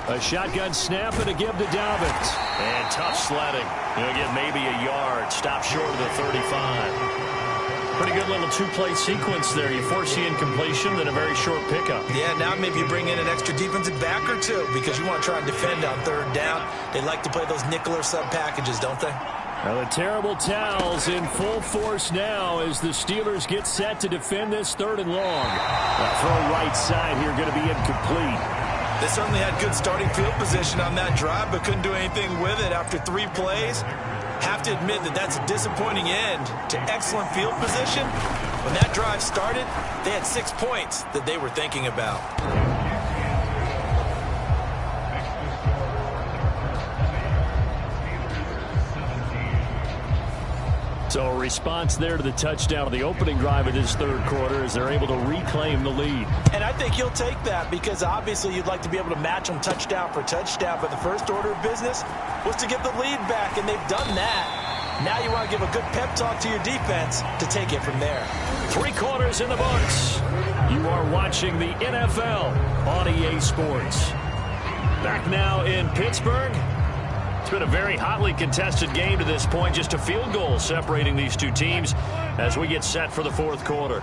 A shotgun snap and a give to Dobbins. And tough sledding. He'll get maybe a yard. Stop short of the 35. Pretty good little 2-play sequence there. You force the incompletion, then a very short pickup. Yeah, now maybe you bring in an extra defensive back or two because you want to try and defend on 3rd down. They like to play those nickel or sub packages, don't they? Well, the terrible towels in full force now as the Steelers get set to defend this 3rd and long. That throw right side here going to be incomplete. They certainly had good starting field position on that drive, but couldn't do anything with it after 3 plays. Have to admit that that's a disappointing end to excellent field position. When that drive started, they had 6 points that they were thinking about. So a response there to the touchdown of the opening drive of this 3rd quarter as they're able to reclaim the lead. And I think you'll take that because obviously you'd like to be able to match them touchdown for touchdown, but the first order of business was to get the lead back, and they've done that. Now you want to give a good pep talk to your defense to take it from there. 3 quarters in the books. You are watching the NFL on EA Sports. Back now in Pittsburgh. It's been a very hotly contested game to this point. Just a field goal separating these two teams as we get set for the 4th quarter.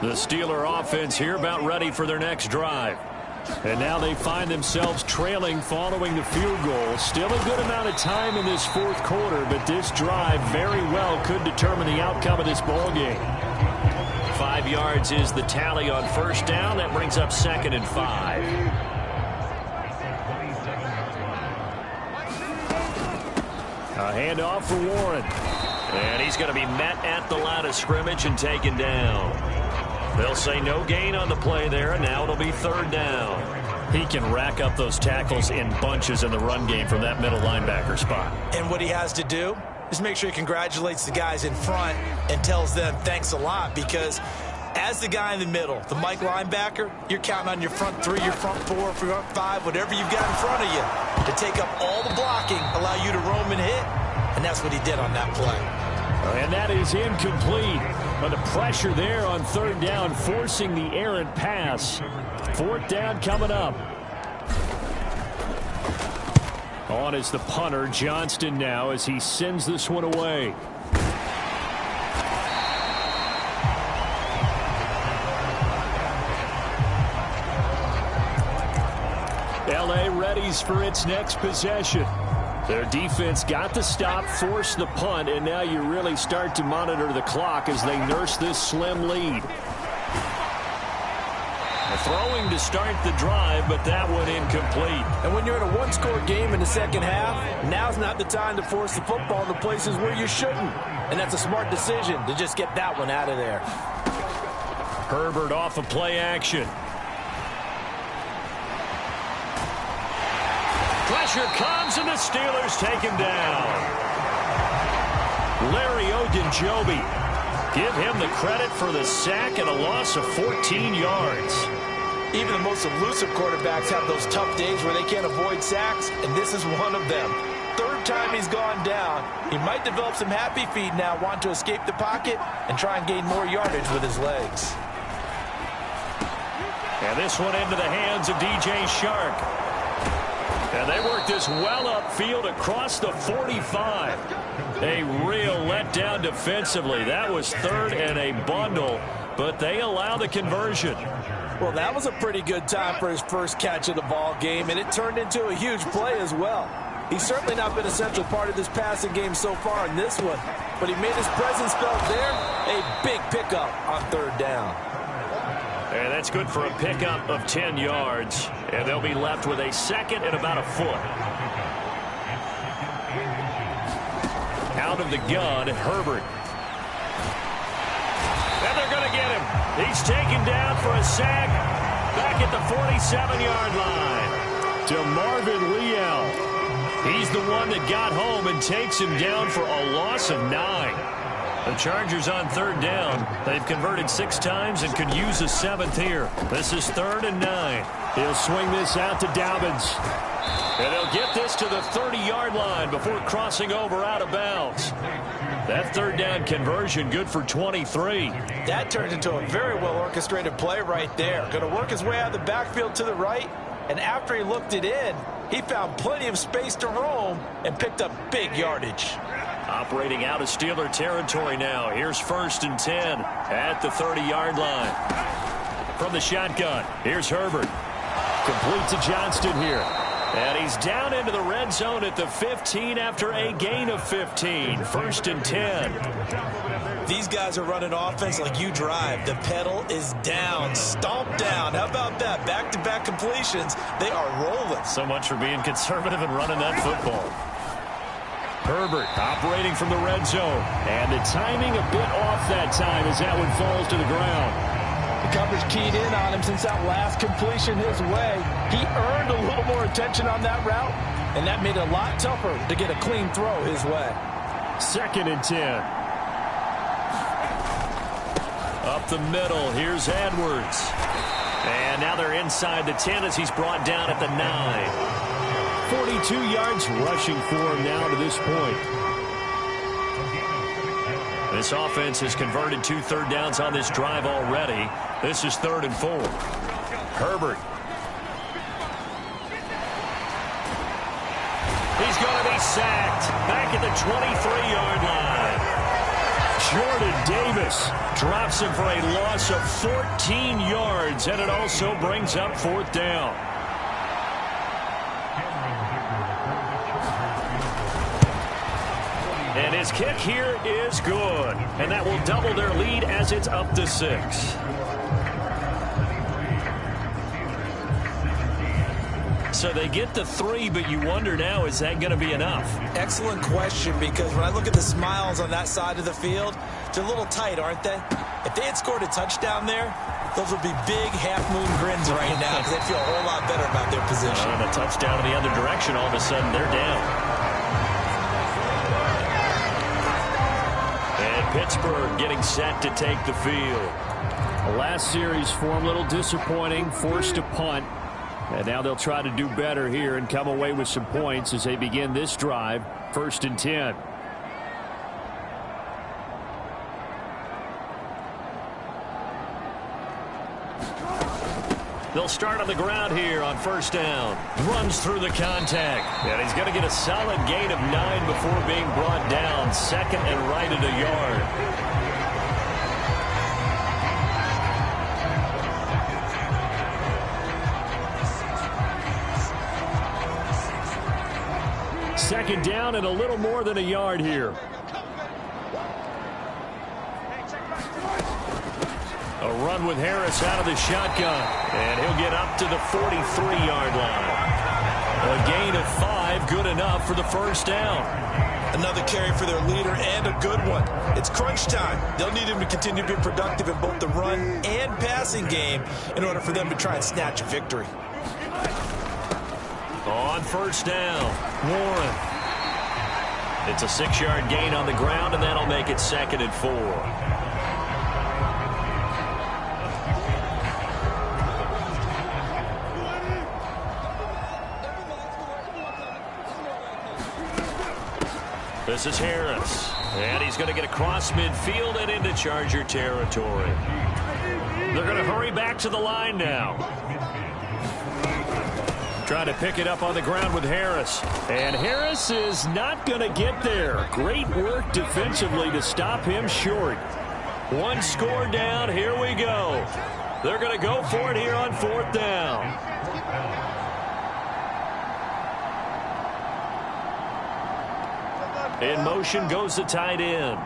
The Steeler offense here about ready for their next drive. And now they find themselves trailing following the field goal. Still a good amount of time in this 4th quarter, but this drive very well could determine the outcome of this ball game. 5 yards is the tally on 1st down. That brings up 2nd and 5. A handoff for Warren. And he's going to be met at the line of scrimmage and taken down. They'll say no gain on the play there, and now it'll be 3rd down. He can rack up those tackles in bunches in the run game from that middle linebacker spot. And what he has to do is make sure he congratulates the guys in front and tells them thanks a lot because as the guy in the middle, the Mike linebacker, you're counting on your front 3, your front 4, front 5, whatever you've got in front of you to take up all the blocking, allow you to roam and hit, and that's what he did on that play. And that is incomplete. But the pressure there on 3rd down, forcing the errant pass. 4th down coming up. On is the punter, Johnston now, as he sends this one away. LA readies for its next possession. Their defense got the stop, forced the punt, and now you really start to monitor the clock as they nurse this slim lead. A throwing to start the drive, but that one incomplete. And when you're in a one-score game in the second half, now's not the time to force the football into places where you shouldn't. And that's a smart decision to just get that one out of there. Herbert off of play action. Pressure comes, and the Steelers take him down. Larry Ogunjobi. Give him the credit for the sack and a loss of 14 yards. Even the most elusive quarterbacks have those tough days where they can't avoid sacks, and this is one of them. Third time he's gone down. He might develop some happy feet now, want to escape the pocket and try and gain more yardage with his legs. And this one into the hands of DJ Shark. And they work this well upfield across the 45. A real letdown defensively. That was third and a bundle, but they allow the conversion. Well, that was a pretty good time for his first catch of the ball game, and it turned into a huge play as well. He's certainly not been a central part of this passing game so far in this one, but he made his presence felt there. A big pickup on third down. And that's good for a pickup of 10 yards. And they'll be left with a second and about a foot. Out of the gun, Herbert. And they're going to get him. He's taken down for a sack. Back at the 47-yard line. To Marvin Leal. He's the one that got home and takes him down for a loss of 9. The Chargers on third down. They've converted 6 times and could use a 7th here. This is 3rd and 9. He'll swing this out to Dobbins. And they'll get this to the 30-yard line before crossing over out of bounds. That third down conversion good for 23. That turned into a very well-orchestrated play right there. Going to work his way out of the backfield to the right. And after he looked it in, he found plenty of space to roam and picked up big yardage. Operating out of Steeler territory now. Here's 1st and 10 at the 30-yard line. From the shotgun, here's Herbert. Complete to Johnston here. And he's down into the red zone at the 15 after a gain of 15. 1st and 10. These guys are running offense like you drive. The pedal is down, stomped down. How about that? Back-to-back completions. They are rolling. So much for being conservative and running that football. Herbert operating from the red zone. And the timing a bit off that time as that one falls to the ground. The coverage keyed in on him since that last completion his way. He earned a little more attention on that route, and that made it a lot tougher to get a clean throw his way. 2nd and 10. Up the middle, here's Edwards. And now they're inside the 10 as he's brought down at the 9. 42 yards rushing for him now to this point. This offense has converted 2 third downs on this drive already. This is 3rd and 4. Herbert. He's going to be sacked back at the 23-yard line. Jordan Davis drops him for a loss of 14 yards, and it also brings up 4th down. And his kick here is good. And that will double their lead as it's up to 6. So they get the 3, but you wonder now, is that going to be enough? Excellent question, because when I look at the smiles on that side of the field, they're a little tight, aren't they? If they had scored a touchdown there, those would be big half-moon grins right now because they feel a whole lot better about their position. And a touchdown in the other direction, all of a sudden they're down. Pittsburgh getting set to take the field. The last series for him, a little disappointing, forced a punt. And now they'll try to do better here and come away with some points as they begin this drive. 1st and 10. They'll start on the ground here on 1st down. Runs through the contact. And he's going to get a solid gain of 9 before being brought down. 2nd and right at a yard. Second down and a little more than a yard here. A run with Harris out of the shotgun. And he'll get up to the 43-yard line. A gain of 5, good enough for the first down. Another carry for their leader and a good one. It's crunch time. They'll need him to continue to be productive in both the run and passing game in order for them to try and snatch a victory. On first down, Warren. It's a 6-yard gain on the ground, and that'll make it 2nd and 4. This is Harris, and he's going to get across midfield and into Charger territory. They're going to hurry back to the line now. Trying to pick it up on the ground with Harris. And Harris is not going to get there. Great work defensively to stop him short. One score down. Here we go. They're going to go for it here on 4th down. In motion goes the tight end.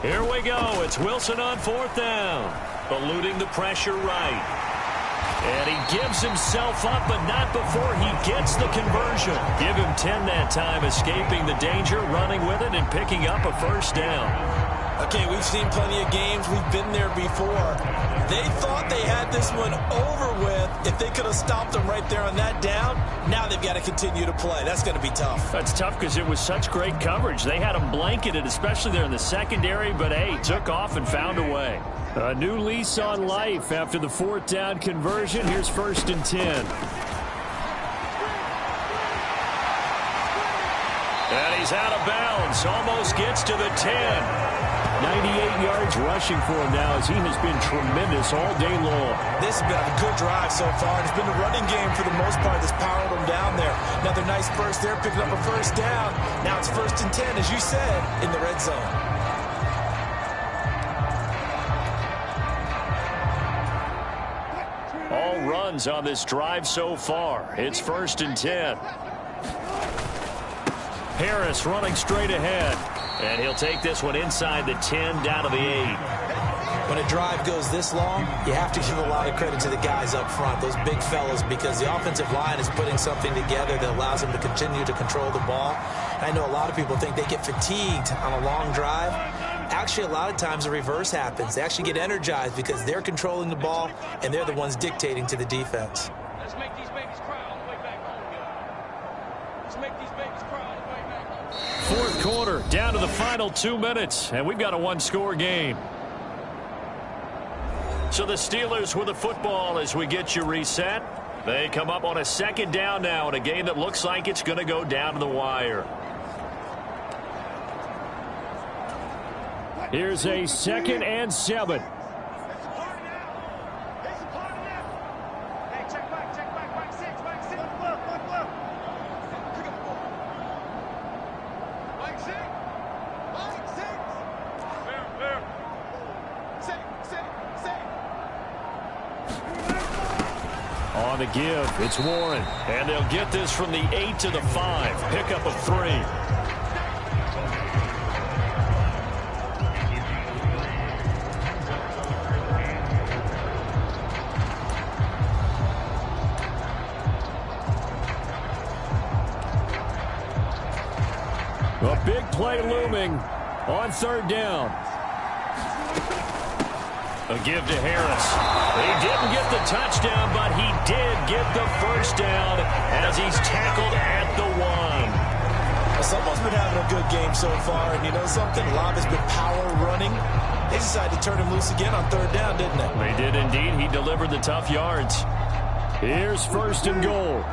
Here we go. It's Wilson on 4th down. Eluding the pressure right. And he gives himself up, but not before he gets the conversion. Give him 10 that time, escaping the danger, running with it, and picking up a first down. Okay, we've seen plenty of games. We've been there before. They thought they had this one over with. If they could have stopped them right there on that down, now they've got to continue to play. That's going to be tough. That's tough because it was such great coverage. They had them blanketed, especially there in the secondary, but, hey, took off and found a way. A new lease on life after the 4th down conversion. Here's 1st and 10. And he's out of bounds. Almost gets to the 10. 98 yards rushing for him now as he has been tremendous all day long. This has been a good drive so far. It's been the running game for the most part that's powered them down there. Another nice burst there, picking up a first down. Now it's 1st and 10, as you said, in the red zone. All runs on this drive so far. It's 1st and 10. Harris running straight ahead. And he'll take this one inside the 10 down to the 8. When a drive goes this long, you have to give a lot of credit to the guys up front, those big fellas, because the offensive line is putting something together that allows them to continue to control the ball. I know a lot of people think they get fatigued on a long drive. Actually, a lot of times the reverse happens. They actually get energized because they're controlling the ball, and they're the ones dictating to the defense. Let's make these babies cry all the way back home, y'all. Let's make these babies cry all the way back home. 4th quarter, down to the final 2 minutes, and we've got a one-score game. So the Steelers with the football as we get you reset. They come up on a 2nd down now in a game that looks like it's going to go down to the wire. Here's a 2nd and 7. On the give, it's Warren. And they'll get this from the 8 to the 5. Pickup of 3. A big play looming on 3rd down. A give to Harris. He didn't get the touchdown, but he did get the first down as he's tackled at the 1. Well, someone's been having a good game so far, and you know something? A lot has been power running. They decided to turn him loose again on 3rd down, didn't they? They did indeed. He delivered the tough yards. Here's 1st and goal.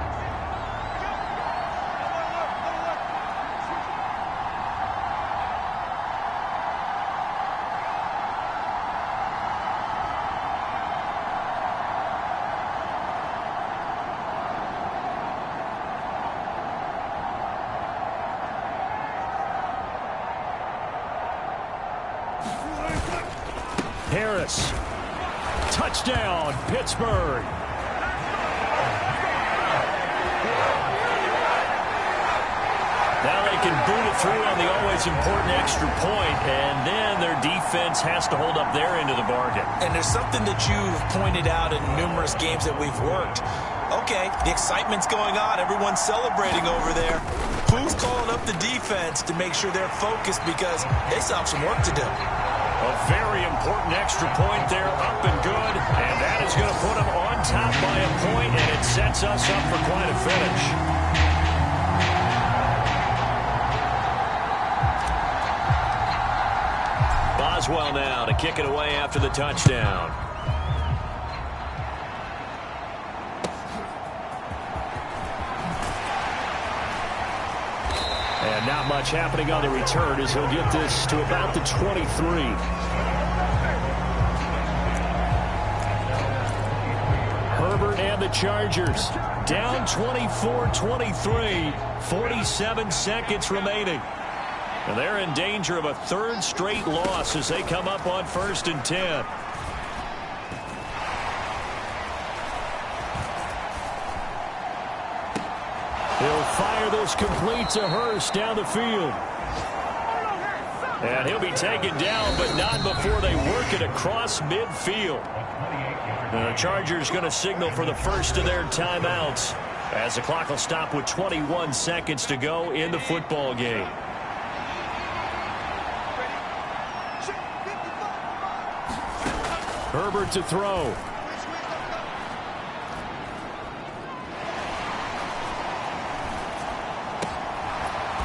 Harris. Touchdown, Pittsburgh. can boot it through on the always important extra point, and then their defense has to hold up their end of the bargain. And there's something that you've pointed out in numerous games that we've worked. Okay, the excitement's going on. Everyone's celebrating over there. Who's calling up the defense to make sure they're focused because they still have some work to do? A very important extra point there, up and good, and that is going to put them on top by a point, and it sets us up for quite a finish. Boswell now to kick it away after the touchdown. And not much happening on the return as he'll get this to about the 23. Herbert and the Chargers down 24-23, 47 seconds remaining. And they're in danger of a third straight loss as they come up on 1st and 10. He'll fire this complete to Hurst down the field. And he'll be taken down, but not before they work it across midfield. And the Chargers going to signal for the first of their timeouts as the clock will stop with 21 seconds to go in the football game. Herbert to throw.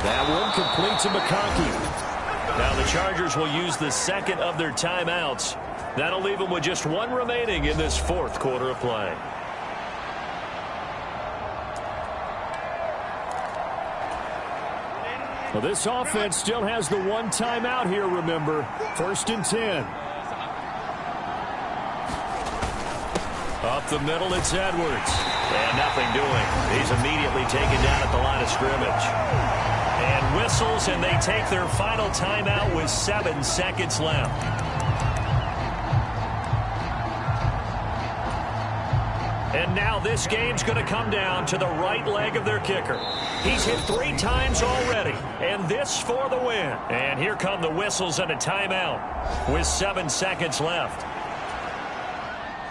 That one complete to McConkey. Now the Chargers will use the second of their timeouts. That'll leave them with just one remaining in this fourth quarter of play. Well, this offense still has the one timeout here, remember. 1st and 10. Up the middle, it's Edwards. And nothing doing. He's immediately taken down at the line of scrimmage. And whistles, and they take their final timeout with 7 seconds left. And now this game's going to come down to the right leg of their kicker. He's hit 3 times already, and this for the win. And here come the whistles and a timeout with 7 seconds left.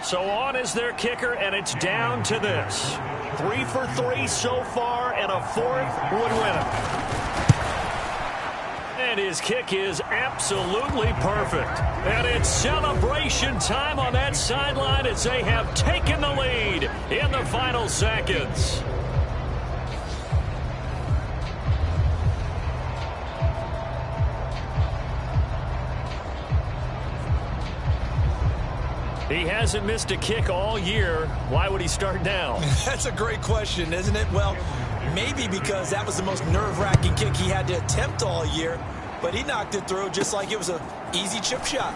So on is their kicker, and it's down to this. 3 for 3 so far, and a 4th would win it. And his kick is absolutely perfect. And it's celebration time on that sideline as they have taken the lead in the final seconds. He hasn't missed a kick all year. Why would he start now? That's a great question, isn't it? Well, maybe because that was the most nerve-wracking kick he had to attempt all year, but he knocked it through just like it was an easy chip shot.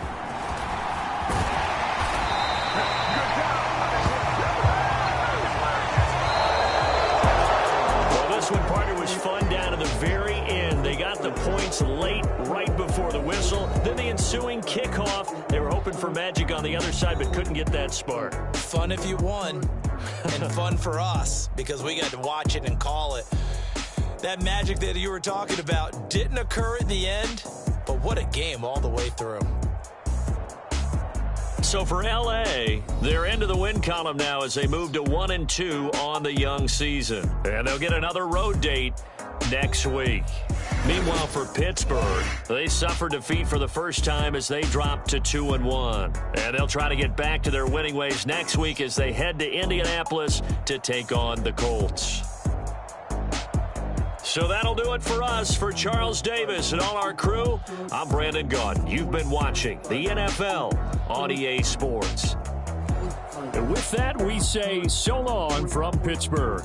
Well, this one, partner, was fun down to the very end. They got the points late, right before the whistle. Then the ensuing kickoff. They were hoping for magic on the other side, but couldn't get that spark. Fun if you won, and fun for us because we got to watch it and call it. That magic that you were talking about didn't occur at the end, but what a game all the way through. So for L.A., they're into the win column now as they move to 1-2 on the young season. And they'll get another road date next week. Meanwhile, for Pittsburgh, they suffered defeat for the first time as they dropped to 2-1. And they'll try to get back to their winning ways next week as they head to Indianapolis to take on the Colts. So that'll do it for us. For Charles Davis and all our crew, I'm Brandon Gaudin. You've been watching the NFL on EA Sports. And with that, we say so long from Pittsburgh.